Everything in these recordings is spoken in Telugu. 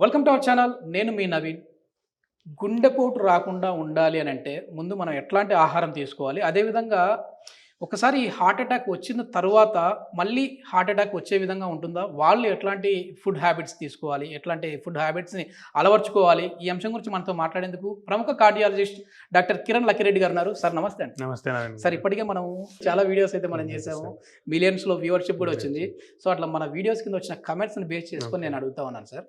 Welcome to our channel. నేను మీ నవీన్. గుండెపోటు రాకుండా ఉండాలి అని అంటే ముందు మనం ఎట్లాంటి ఆహారం తీసుకోవాలి, అదేవిధంగా ఒకసారి హార్ట్ అటాక్ వచ్చిన తర్వాత మళ్ళీ హార్ట్ అటాక్ వచ్చే విధంగా ఉంటుందా, వాళ్ళు ఎట్లాంటి ఫుడ్ హ్యాబిట్స్ తీసుకోవాలి, ఎట్లాంటి ఫుడ్ హ్యాబిట్స్ని అలవర్చుకోవాలి, ఈ అంశం గురించి మనతో మాట్లాడేందుకు ప్రముఖ కార్డియాలజిస్ట్ డాక్టర్ కిరణ్ లక్కిరెడ్డి గారు ఉన్నారు. సార్ నమస్తే అండి. నమస్తే సార్, ఇప్పటికే మనం చాలా వీడియోస్ అయితే మనం చేసాము, మిలియన్స్లో వ్యూవర్షిప్ కూడా వచ్చింది. సో అట్లా మన వీడియోస్ కింద వచ్చిన కమెంట్స్ని బేస్ చేసుకొని నేను అడుగుతా ఉన్నాను సార్.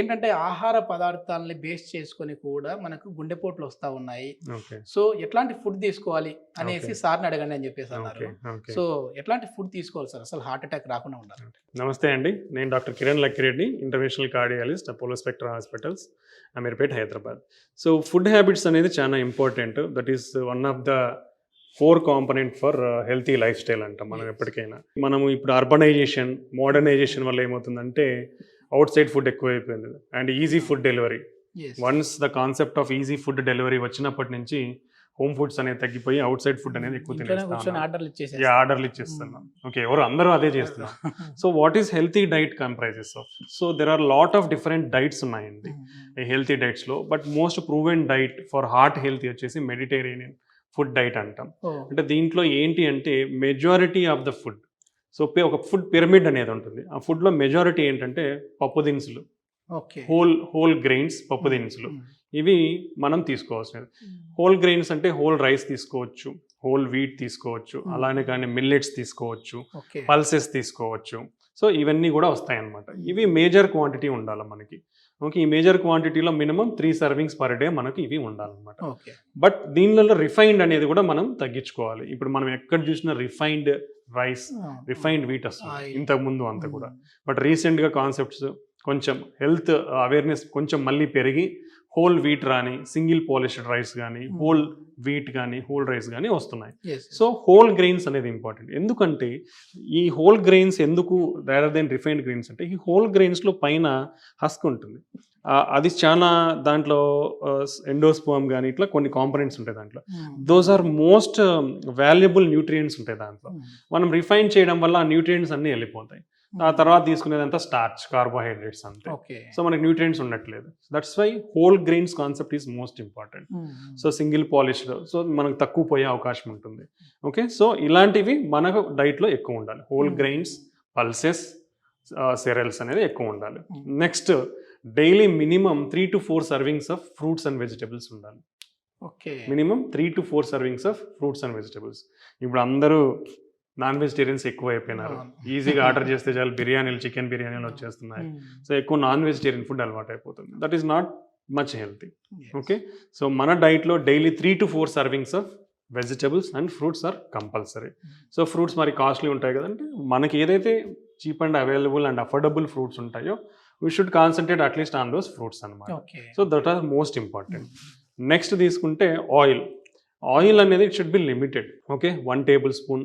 ఏంటంటే ఆహార పదార్థాలని బేస్ చేసుకొని కూడా మనకు గుండెపోట్లు వస్తూ ఉన్నాయి. సో ఎట్లాంటి ఫుడ్ తీసుకోవాలి అనేసి సార్ని అడగండి అని చెప్పేసి అన్నారు. సో ఎట్లాంటి ఫుడ్ తీసుకోవాలి సార్ అసలు హార్ట్ అటాక్ రాకుండా ఉండాలి? నమస్తే అండి, నేను doctor Kiran Lakkireddy, international cardiologist, Apollo Spectra hospitals, Ameerpet, Hyderabad. So food habits అనేది చాలా important. That is one of the core component for healthy lifestyle అంటాం మనం ఎప్పటికైనా. మనము ఇప్పుడు అర్బనైజేషన్, మోడర్నైజేషన్ వల్ల ఏమవుతుందంటే అవుట్ సైడ్ ఫుడ్ ఎక్కువైపోయింది and easy food delivery. Once the concept of easy food delivery వచ్చినప్పటి నుంచి హోమ్ ఫుడ్స్ అనేది తగ్గిపోయి అవుట్ సైడ్ ఫుడ్ అనేది ఎక్కువ తినేస్తాం, ఆర్డర్లు ఇచ్చేస్తున్నాం. ఓకే, ఎవరు అందరూ అదే చేస్తున్నాం. So what is healthy diet comprises of? So there are lot of different diets ఉన్నాయండి ఈ హెల్తీ డైట్స్లో. But most proven diet for heart healthy వచ్చేసి మెడిటేరియన్ ఫుడ్ డైట్ అంటాం. అంటే దీంట్లో ఏంటి అంటే majority of the food, so ఒక ఫుడ్ పిరమిడ్ అనేది ఉంటుంది. ఆ ఫుడ్లో మెజారిటీ ఏంటంటే పప్పు దినుసులు, హోల్ గ్రెయిన్స్, పప్పు దినుసులు, ఇవి మనం తీసుకోవాల్సినది. హోల్ గ్రెయిన్స్ అంటే హోల్ రైస్ తీసుకోవచ్చు, హోల్ వీట్ తీసుకోవచ్చు, అలానే కానీ మిల్లెట్స్ తీసుకోవచ్చు, పల్సెస్ తీసుకోవచ్చు. సో ఇవన్నీ కూడా వస్తాయన్నమాట. ఇవి మేజర్ క్వాంటిటీ ఉండాలి మనకి. ఓకే, ఈ మేజర్ క్వాంటిటీలో మినిమం 3 servings పర్ డే మనకి ఇవి ఉండాలన్నమాట. బట్ దీనిలో రిఫైన్డ్ అనేది కూడా మనం తగ్గించుకోవాలి. ఇప్పుడు మనం ఎక్కడ చూసినా రిఫైన్డ్ రైస్, రిఫైన్డ్ వీట్ వస్తుంది ఇంతకు ముందు అంతా కూడా. బట్ రీసెంట్గా కాన్సెప్ట్స్ కొంచెం హెల్త్ అవేర్నెస్ కొంచెం మళ్ళీ పెరిగి హోల్ వీట్ రాని, సింగిల్ పాలిష్డ్ రైస్ కానీ, హోల్ వీట్ కానీ, హోల్ రైస్ కానీ వస్తున్నాయి. సో హోల్ గ్రెయిన్స్ అనేది ఇంపార్టెంట్. ఎందుకంటే ఈ హోల్ గ్రెయిన్స్ ఎందుకు రాదర్ దెన్ రిఫైన్డ్ గ్రెయిన్స్ అంటే, ఈ హోల్ గ్రెయిన్స్లో పైన హస్క్ ఉంటుంది, అది చాలా దాంట్లో ఎండోస్పోమ్ కానీ ఇట్లా కొన్ని కాంపనెంట్స్ ఉంటాయి దాంట్లో. Those are most valuable nutrients ఉంటాయి దాంట్లో. మనం రిఫైన్ చేయడం వల్ల ఆ న్యూట్రియంట్స్ అన్నీ వెళ్ళిపోతాయి. ఆ తర్వాత తీసుకునేదంతా స్టార్చ్, కార్బోహైడ్రేట్స్ అంతే. సో మనకి న్యూట్రియంట్స్ ఉండట్లేదు. That's why whole grains concept is most important. So single polished, so మనకు తక్కువ పోయే అవకాశం ఉంటుంది. ఓకే, సో ఇలాంటివి మనకు డైట్లో ఎక్కువ ఉండాలి. హోల్ గ్రెయిన్స్, పల్సెస్, సెరల్స్ అనేది ఎక్కువ ఉండాలి. Next, daily minimum 3 to 4 servings of fruits and vegetables ఉండాలి. Minimum 3 to 4 servings of fruits and vegetables. ఇప్పుడు అందరూ నాన్ వెజిటేరియన్స్ ఎక్కువ అయిపోయినారు. ఈజీగా ఆర్డర్ చేస్తే చాలు బిర్యానీలు, చికెన్ బిర్యానీలు వచ్చేస్తున్నాయి. సో ఎక్కువ నాన్ వెజిటేరియన్ ఫుడ్ అలవాటు అయిపోతుంది. That is not much healthy. Okay, so మన డైట్లో daily 3 to 4 servings of vegetables and fruits are compulsory. So fruits మరి కాస్ట్లీ ఉంటాయి కదంటే, మనకి ఏదైతే cheap and available and affordable fruits ఉంటాయో we should concentrate at least on those fruits అనమాట. So that are most important. Next తీసుకుంటే ఆయిల్. ఆయిల్ అనేది it should be limited. Okay, 1 tablespoon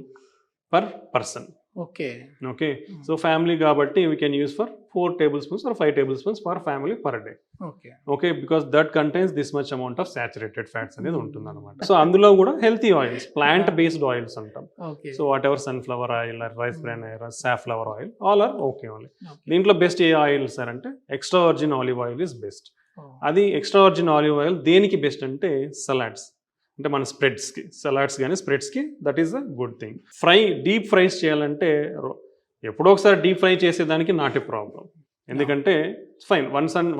per person. Okay, so family కాబట్టి we can use for 4 tablespoons or 5 tablespoons per family per day. Okay, because that contains this much amount of saturated fats అనేది ఉంటుంది అనమాట. సో అందులో కూడా healthy oils, plant based oils అంటాం. So whatever sunflower oil, rice bran oil, safflower oil, all are okay only. దీంట్లో బెస్ట్ ఏ ఆయిల్ సార్ అంటే extra virgin olive oil is best. అది ఎక్స్ట్రా వర్జిన్ ఆలివ్ ఆయిల్ దేనికి బెస్ట్ అంటే సలాడ్స్, అంటే మన స్ప్రెడ్స్కి, సలాడ్స్ కానీ స్ప్రెడ్స్కి that is a good thing. Deep fries చేయాలంటే ఎప్పుడో ఒకసారి డీప్ ఫ్రై చేసేదానికి నాట్ ఏ ప్రాబ్లం. ఎందుకంటే fine,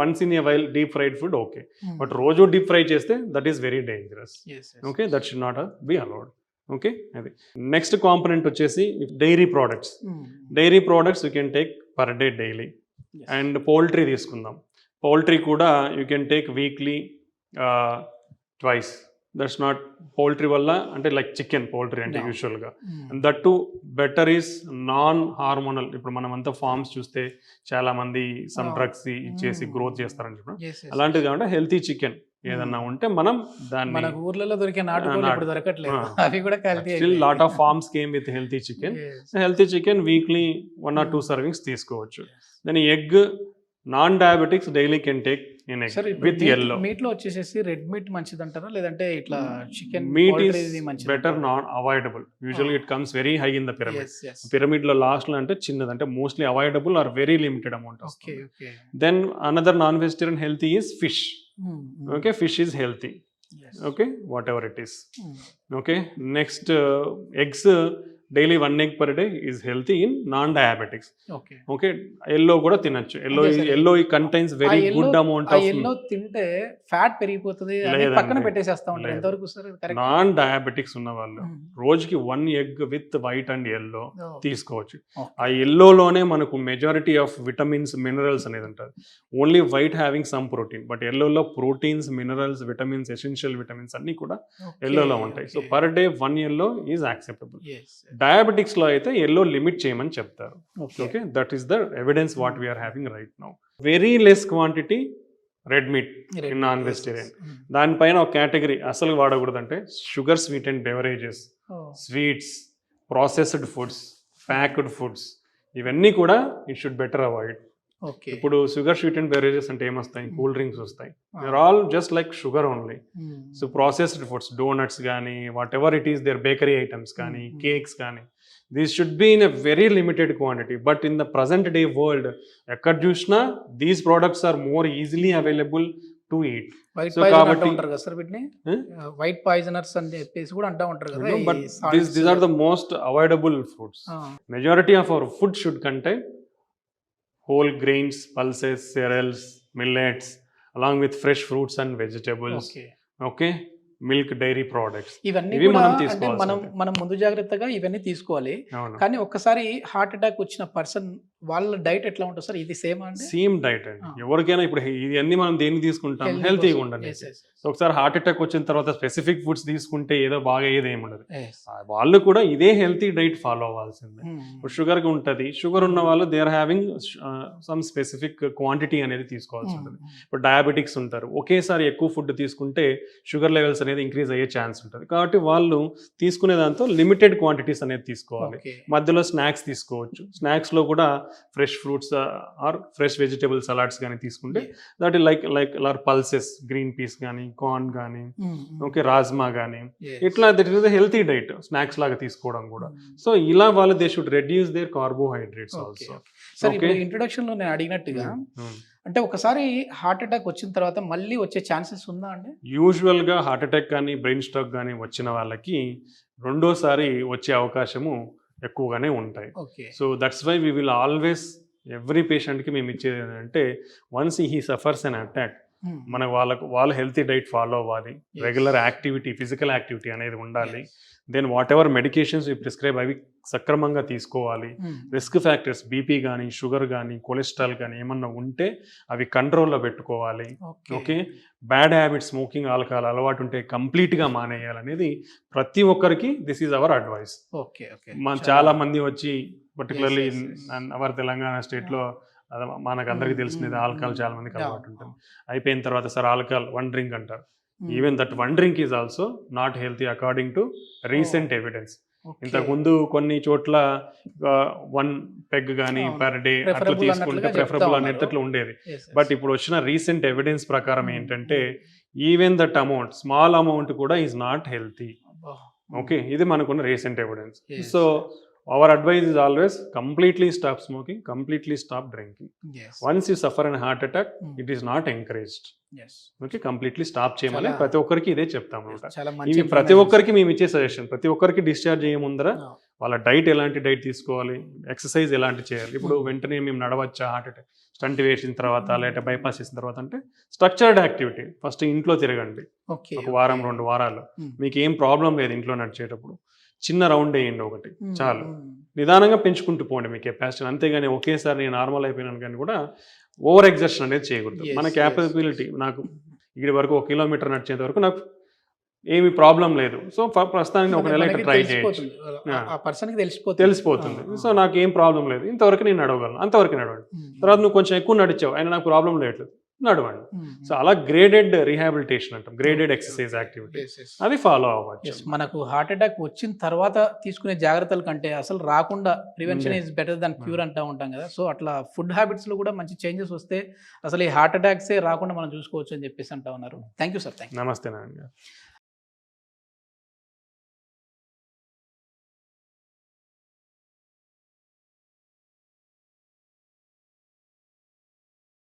once in a while deep fried food okay. But రోజు డీప్ ఫ్రై చేస్తే that is very dangerous. Okay, that should not be allowed. Okay, అది నెక్స్ట్ కాంపనెంట్ వచ్చేసి dairy products. Dairy products you can take per day daily. And poultry తీసుకుందాం. పౌల్ట్రీ కూడా you can take weekly twice. That's not poultry వల్ల అంటే లైక్ చికెన్, పౌల్ట్రీ అంటే యూజువల్గా. That too better is non hormonal. ఇప్పుడు మనం అంతా ఫార్మ్స్ చూస్తే చాలా మంది సమ్ డ్రగ్స్ ఇచ్చేసి గ్రోత్ చేస్తారని చెప్పడం, అలాంటిది కాకుండా హెల్తీ చికెన్ ఏదన్నా ఉంటే మనం దాన్ని ఊర్లలో దొరికే still lot of farms came with healthy chicken. Healthy chicken weekly 1 or 2 servings తీసుకోవచ్చు. Then egg non diabetics daily can take in egg సరే విత్ yellow. మీట్ లో వచ్చేసేసి రెడ్ మీట్ మంచిది అంటారా లేదంటే ఇట్లా chicken Meat is better not avoidable. Usually it comes very high in the pyramid. Pyramid లో లాస్ట్ లో అంటే చిన్నది అంటే mostly avoidable or very limited amount okay వస్తుంది. Okay then another non vegetarian healthy is fish. Okay, fish is healthy. Okay, whatever it is. Okay, next eggs daily 1 egg per day is healthy in non diabetics. Okay okay, yellow కూడా తినచ్చు. Yellow contains very good amount of. Yellow తింటే ఫ్యాట్ పెరిగిపోతుంది అని లేదండి. పక్కన పెట్టేసేస్తా ఉంటారు. లేదు. ఎంతవరకు సార్ కరెక్ట్? నాన్ డయాబెటిక్స్ ఉన్న వాళ్ళు రోజుకి 1 egg with white and yellow తీసుకోవచ్చు. ఆ ఎల్లోలోనే మనకు మెజారిటీ ఆఫ్ విటమిన్స్ మినరల్స్ అనేది ఉంటుంది. Only white having some protein, but ఎల్లోలో proteins, minerals, vitamins, essential vitamins అన్ని కూడా ఎల్లోలో ఉంటాయి. So per day 1 yellow is acceptable. Diabetics లో అయితే ఎల్లో లిమిట్ చేయమని చెప్తారు. Okay, that is the evidence what we are having right now. Very less quantity red meat in non vegetarian. దానిపైన ఒక కేటగిరీ అసలు వాడకూడదు అంటే sugar sweet and beverages, sweets, processed foods, packed foods, ఇవన్నీ కూడా ఇట్ షుడ్ బెటర్ అవాయిడ్. ఇప్పుడు షుగర్ స్వీట్ అండ్ బెవరేజెస్ అంటే ఏమొస్తాయి? కూల్ డ్రింక్స్ వస్తాయి. They all just like sugar only. So processed foods, donuts కానీ whatever it is there, bakery items కానీ, కేక్స్ కానీ, these should be in a very limited quantity. But in the present day world ఎక్కడ చూసినా these products are more easily available to eat. White poisoners అని చెప్పేసి కూడా అంటూ ఉంటారు కదా. But these are the most avoidable foods. Majority of our food should contain whole grains, pulses, cereals, millets, along with fresh fruits and vegetables. Okay, milk, dairy products. ఇవన్నీ మనం ముందు జాగ్రత్తగా ఇవన్నీ తీసుకోవాలి. కానీ ఒక్కసారి హార్ట్ అటాక్ వచ్చిన పర్సన్ వాళ్ళ డైట్ ఎట్లా ఉంటుంది సార్? ఇది సేమ్ అండి? సేమ్ డైట్ అండి. ఎవరికైనా ఇప్పుడు ఇవన్నీ మనం దేన్ని తీసుకుంటాం? హెల్తీగా ఉండాలి. ఒకసారి హార్ట్ అటాక్ వచ్చిన తర్వాత స్పెసిఫిక్ ఫుడ్స్ తీసుకుంటే ఏదో బాగా ఏదేమి ఉండదు. వాళ్ళు కూడా ఇదే హెల్తీ డైట్ ఫాలో అవ్వాల్సిందే. ఇప్పుడు షుగర్ ఉంటుంది, షుగర్ ఉన్న వాళ్ళు they are having some specific quantity అనేది తీసుకోవాల్సి ఉంటుంది. ఇప్పుడు డయాబెటిక్స్ ఉంటారు, ఒకేసారి ఎక్కువ ఫుడ్ తీసుకుంటే షుగర్ లెవెల్స్ అనేది ఇంక్రీజ్ అయ్యే ఛాన్స్ ఉంటుంది. కాబట్టి వాళ్ళు తీసుకునే దాంతో లిమిటెడ్ క్వాంటిటీస్ అనేది తీసుకోవాలి. మధ్యలో స్నాక్స్ తీసుకోవచ్చు. స్నాక్స్ లో కూడా fresh fruits or fresh vegetable salads కానీ తీసుకుంటే that like pulses, green peas కానీ, కార్న్ కానీ, ఓకే, రాజ్మా కానీ, ఇట్లా that is healthy diet snacks లాగా తీసుకోవడం కూడా. సో ఇలా వాళ్ళు they should reduce their carbohydrates also. సరే, ఇంట్రొడక్షన్ లో నేను అడిగినట్టుగా అంటే ఒకసారి హార్ట్ అటాక్ వచ్చిన తర్వాత మళ్ళీ వచ్చే ఛాన్సెస్ ఉందా అండి? యూజువల్ గా హార్ట్ అటాక్ కానీ బ్రెయిన్ స్ట్రోక్ కానీ వచ్చిన వాళ్ళకి రెండోసారి వచ్చే అవకాశము ఎక్కువగానే ఉంటాయి. So that's why we will always every పేషెంట్కి మేము ఇచ్చేది ఏంటంటే once he suffers an attack మన వాళ్ళు హెల్తీ డైట్ ఫాలో అవ్వాలి, రెగ్యులర్ యాక్టివిటీ, ఫిజికల్ యాక్టివిటీ అనేది ఉండాలి. Then whatever medications we prescribe అవి సక్రమంగా తీసుకోవాలి. రిస్క్ ఫ్యాక్టర్స్ బీపీ కానీ, షుగర్ కానీ, కొలెస్ట్రాల్ కానీ ఏమన్నా ఉంటే అవి కంట్రోల్లో పెట్టుకోవాలి. Okay, bad habit, smoking, alcohol అలవాటు ఉంటే కంప్లీట్గా మానేయాలనేది ప్రతి ఒక్కరికి దిస్ ఈజ్ అవర్ అడ్వైస్. చాలా మంది వచ్చి పర్టికులర్లీ అవర్ తెలంగాణ స్టేట్లో మనకు అందరికీ తెలిసినది ఆల్కహాల్ చాలా మందికి అలవాటు ఉంటుంది. అయిపోయిన తర్వాత సార్ ఆల్కహాల్ 1 drink అంటారు. Even that 1 drink is also not healthy according to recent evidence. ఇంతకుముందు కొన్ని చోట్ల 1 peg కానీ పర్ డే అట్లా తీసుకుంటే ప్రిఫరబుల్ అనేటట్లు ఉండేది. బట్ ఇప్పుడు వచ్చిన రీసెంట్ ఎవిడెన్స్ ప్రకారం ఏంటంటే even that amount, small amount కూడా ఈజ్ నాట్ హెల్తీ. ఓకే, ఇది మనకున్న recent evidence. So our advice is always completely stop smoking, completely stop drinking. Once you suffer a heart attack, it is not encouraged. Okay, completely stop చేయమని ప్రతి ఒక్కరికి ఇదే చెప్తాం అనమాట. ఇవి ప్రతి ఒక్కరికి మేము ఇచ్చే సజెషన్. ప్రతి ఒక్కరికి డిశ్చార్జ్ అయ్యే ముందర వాళ్ళ డైట్ ఎలాంటి డైట్ తీసుకోవాలి, ఎక్సర్సైజ్ ఎలాంటి చేయాలి. ఇప్పుడు వెంటనే మేము నడవచ్చా హార్ట్ అటాక్ స్టంట్ వేసిన తర్వాత లేదా బైపాస్ చేసిన తర్వాత అంటే స్ట్రక్చర్డ్ యాక్టివిటీ ఫస్ట్ ఇంట్లో తిరగండి 1 వారం 2 వారాలు. మీకు ఏం ప్రాబ్లం లేదు ఇంట్లో నడిచేటప్పుడు, చిన్న రౌండ్ వేయండి ఒకటి చాలు. నిదానంగా పెంచుకుంటూ పోండి మీ కెపాసిటీ. అంతేగాని ఒకేసారి నేను నార్మల్ అయిపోయినాను కానీ కూడా ఓవర్ ఎగ్జర్షన్ అనేది చేయకూడదు. మన క్యాపబిలిటీ, నాకు ఇక్కడి వరకు 1 kilometer నడిచేంత వరకు నాకు ఏమి ప్రాబ్లం లేదు. సో ప్రస్తుతానికి 1 నెల ట్రై చేయొచ్చు, తెలిసిపోతుంది. సో నాకు ఏం ప్రాబ్లం లేదు, ఇంతవరకు నేను నడవగలను, అంతవరకు నడవండి. తర్వాత నువ్వు కొంచెం ఎక్కువ నడిచావు అయినా నాకు ప్రాబ్లం లేదు, నడవండి. సో అలా గ్రేడెడ్ రీహాబిలిటేషన్ అంటాం, గ్రేడెడ్ ఎక్సర్సైజ్ యాక్టివిటీ, అది ఫాలో అవ్వచ్చు. మనకు హార్ట్ అటాక్ వచ్చిన తర్వాత తీసుకునే జాగ్రత్తల కంటే అసలు రాకుండా prevention is better than cure అంటూ ఉంటాం కదా. సో అట్లా ఫుడ్ హ్యాబిట్స్లో కూడా మంచి చేంజెస్ వస్తే అసలు ఈ హార్ట్ అటాక్సే రాకుండా మనం చూసుకోవచ్చు అని చెప్పేసి అంటా ఉన్నారు. Thank you sir. నమస్తే నారాయణ గారు.